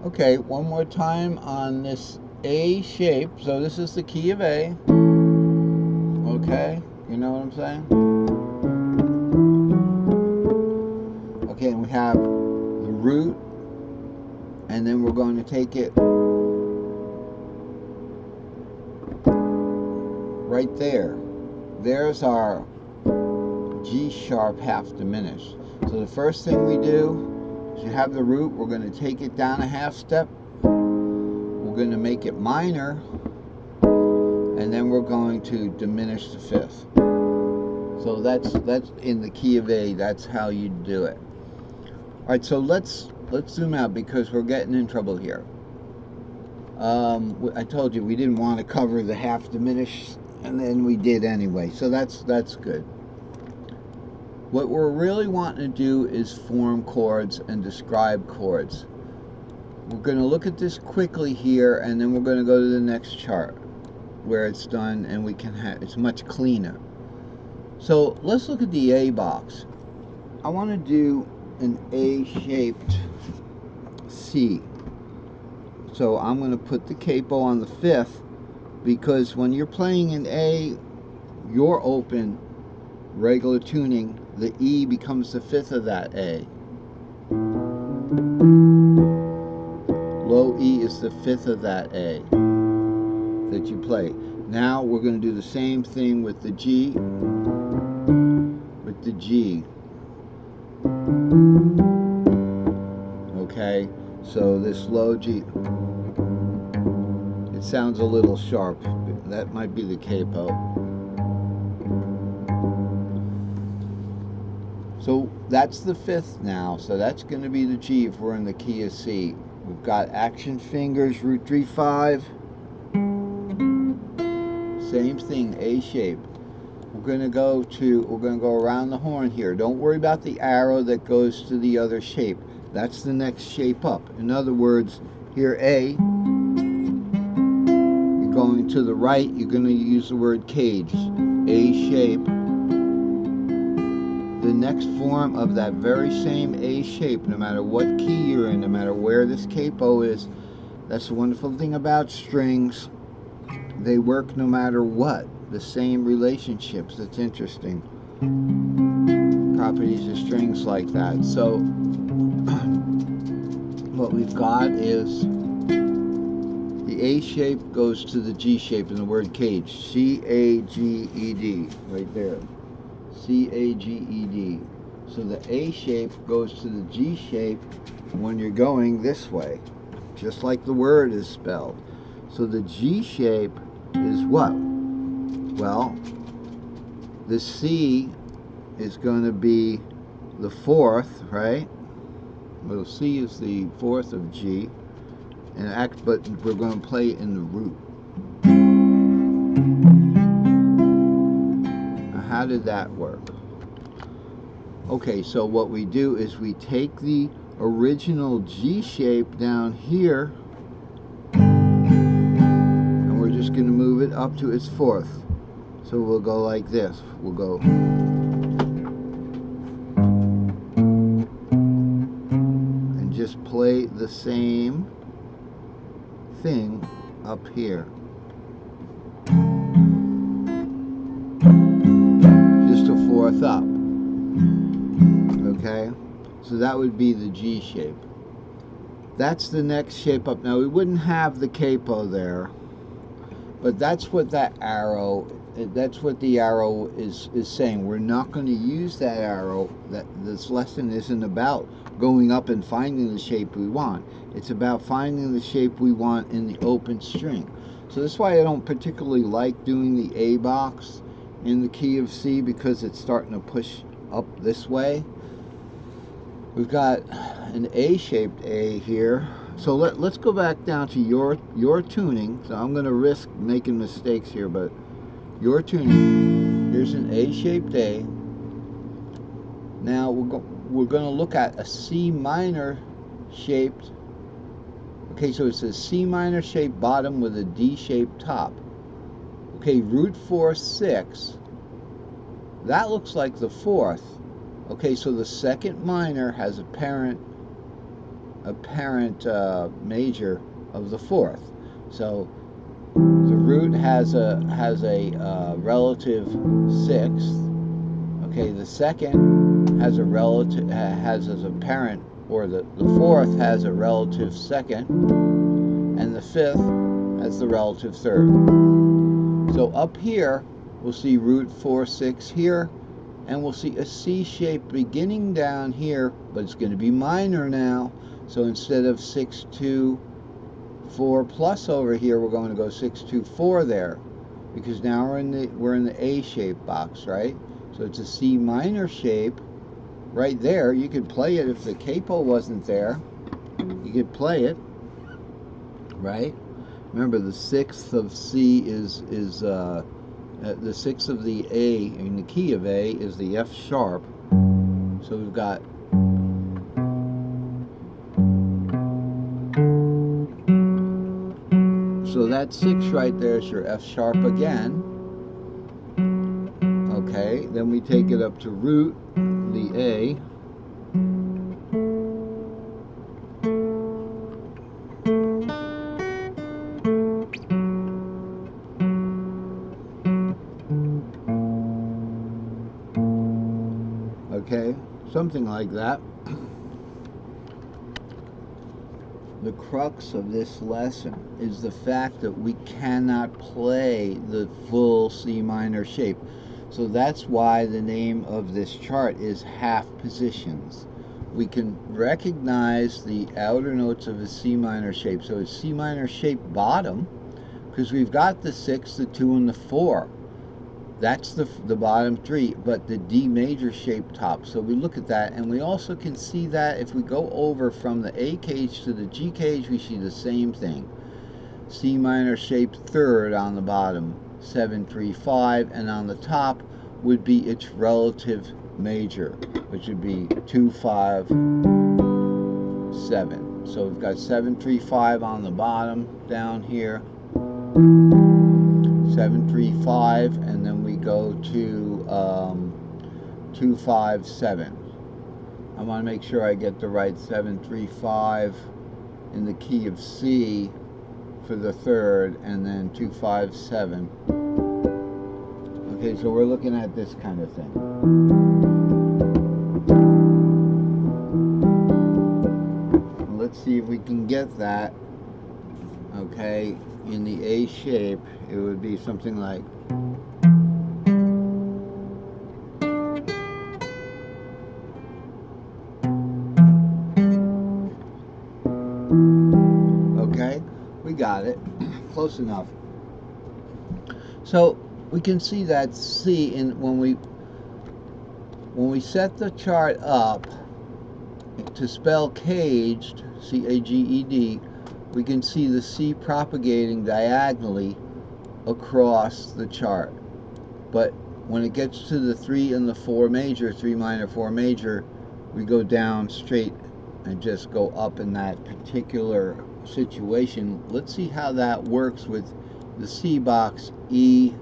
Okay, one more time on this A shape. So this is the key of A. Okay, you know what I'm saying? Okay, and we have the root, and then we're going to take it right there. There's our G sharp half diminished. So the first thing we do is you have the root, we're going to take it down a half step. We're going to make it minor, and then we're going to diminish the fifth. So that's in the key of A. That's how you do it. All right, so let's zoom out because we're getting in trouble here. I told you we didn't want to cover the half diminished, and then we did anyway. So that's good. What we're really wanting to do is form chords and describe chords. We're going to look at this quickly here, and then we're going to go to the next chart where it's done, and we can have it's much cleaner. So let's look at the A box. I want to do an A-shaped C. So I'm going to put the capo on the fifth, because when you're playing an A, you're open, regular tuning, the E becomes the fifth of that A. Low E is the fifth of that A that you play. Now we're going to do the same thing with the G, with the G. Okay, so this low G, it sounds a little sharp. That might be the capo. So that's the fifth now, so that's going to be the G if we're in the key of C. We've got action fingers, root 3/5. Same thing, A shape. We're going to go around the horn here. Don't worry about the arrow that goes to the other shape. That's the next shape up. In other words, here A, you're going to the right, you're going to use the word cage. A shape. The next form of that very same A shape, no matter what key you're in, no matter where this capo is, that's the wonderful thing about strings. They work no matter what. The same relationships. It's interesting. Properties of strings like that. So what we've got is the A shape goes to the G shape in the word cage. C-A-G-E-D, right there. C-A-G-E-D. So the A shape goes to the G shape when you're going this way, just like the word is spelled. So the G shape is what? Well, the C is going to be the fourth, right? Well, C is the fourth of G, but we're going to play in the root. Now, how did that work? Okay, so what we do is we take the original G shape down here, and we're just going to move it up to its fourth. So we'll go like this. We'll go and just play the same thing up here. Just a fourth up. Okay? So that would be the G shape. That's the next shape up. Now we wouldn't have the capo there, but that's what the arrow is saying. We're not going to use that arrow. That this lesson isn't about going up and finding the shape we want. It's about finding the shape we want in the open string. So that's why I don't particularly like doing the A box in the key of C, because it's starting to push up this way. We've got an A-shaped A here. So let's go back down to your tuning. So I'm going to risk making mistakes here, but your tuning. Here's an A-shaped A. Now we're going to look at a C minor shaped. Okay, so it's a C minor shaped bottom with a D shaped top. Okay, root 4, 6. That looks like the fourth. Okay, so the second minor has a parent apparent major of the fourth. So the root has a relative sixth. Okay, the second has a relative has as a parent, or the fourth has a relative second, and the fifth has the relative third. So up here we'll see root 4 6 here, and we'll see a C shape beginning down here, but it's going to be minor now. So instead of 6 2 4 plus over here, we're going to go 6 2 4 there, because now we're in the A shape box, right? So it's a C minor shape right there. You could play it if the capo wasn't there. You could play it, right? Remember, the sixth of C is the sixth of the A, in the key of A, is the F sharp. So we've got so that 6 right there is your F sharp again. Okay, then we take it up to root, the A. Okay, something like that. The crux of this lesson is the fact that we cannot play the full C minor shape. So that's why the name of this chart is half positions. We can recognize the outer notes of a C minor shape. So it's C minor shape bottom, because we've got the 6, the 2, and the 4. That's the bottom 3, but the D major shape top. So we look at that, and we also can see that if we go over from the A cage to the G cage, we see the same thing. C minor shape third on the bottom, 7 3 5, and on the top would be its relative major, which would be 2 5 7. So we've got 7 3 5 on the bottom down here. 7 3 5, and then we go to 2 5 7. I want to make sure I get the right 7 3 5 in the key of C for the third, and then 2 5 7. Okay, so we're looking at this kind of thing. Let's see if we can get that. Okay, in the A shape, it would be something like okay, we got it. Close enough. So we can see that C in when we set the chart up to spell caged, C-A-G-E-D, we can see the C propagating diagonally across the chart. But when it gets to the 3 and the 4 major, 3 minor, 4 major, we go down straight and just go up in that particular situation. Let's see how that works with the C box, E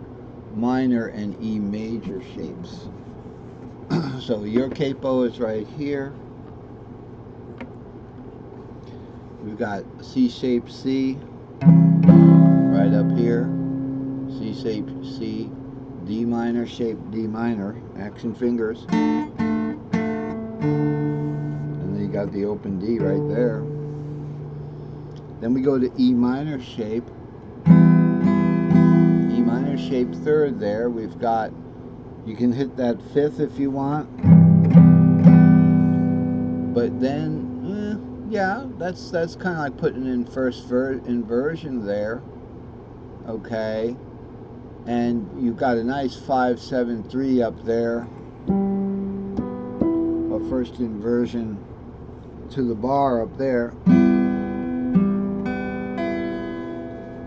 minor and E major shapes. So your capo is right here. We've got C-shaped C right up here, C-shaped C, D minor shaped D minor, action fingers, and then you got the open D right there. Then we go to E minor shape, E minor shape third there. We've got, you can hit that fifth if you want, but then yeah, that's kind of like putting in first inversion there. Okay, and you've got a nice 5 7 3 up there, a first inversion to the bar up there.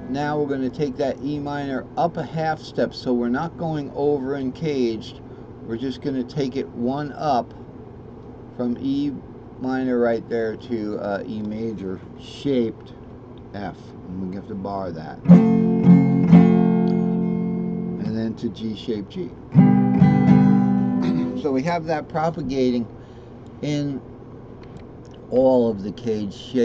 Now we're going to take that E minor up a half step, so we're not going over and caged. We're just going to take it one up from E minor right there to E major shaped F, and we have to bar that, and then to G shaped G. So we have that propagating in all of the cage shapes.